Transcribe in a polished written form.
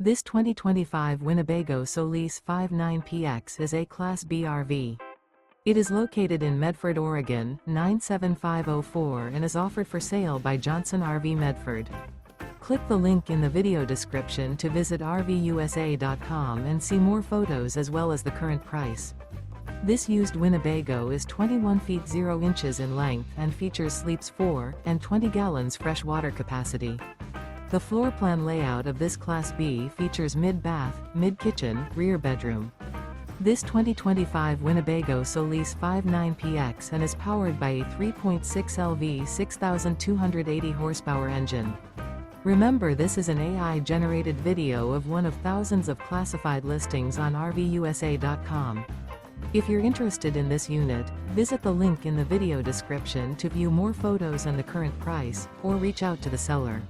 This 2025 Winnebago Solis 59PX is a Class B RV. It is located in Medford, Oregon, 97504 and is offered for sale by Johnson RV Medford. Click the link in the video description to visit RVUSA.com and see more photos as well as the current price. This used Winnebago is 21 feet 0 inches in length and features sleeps 4 and 20 gallons fresh water capacity. The floor plan layout of this Class B features mid-bath, mid-kitchen, rear bedroom. This 2025 Winnebago Solis 59PX and is powered by a 3.6 LV 6,280 horsepower engine. Remember, this is an AI-generated video of one of thousands of classified listings on RVUSA.com. If you're interested in this unit, visit the link in the video description to view more photos and the current price, or reach out to the seller.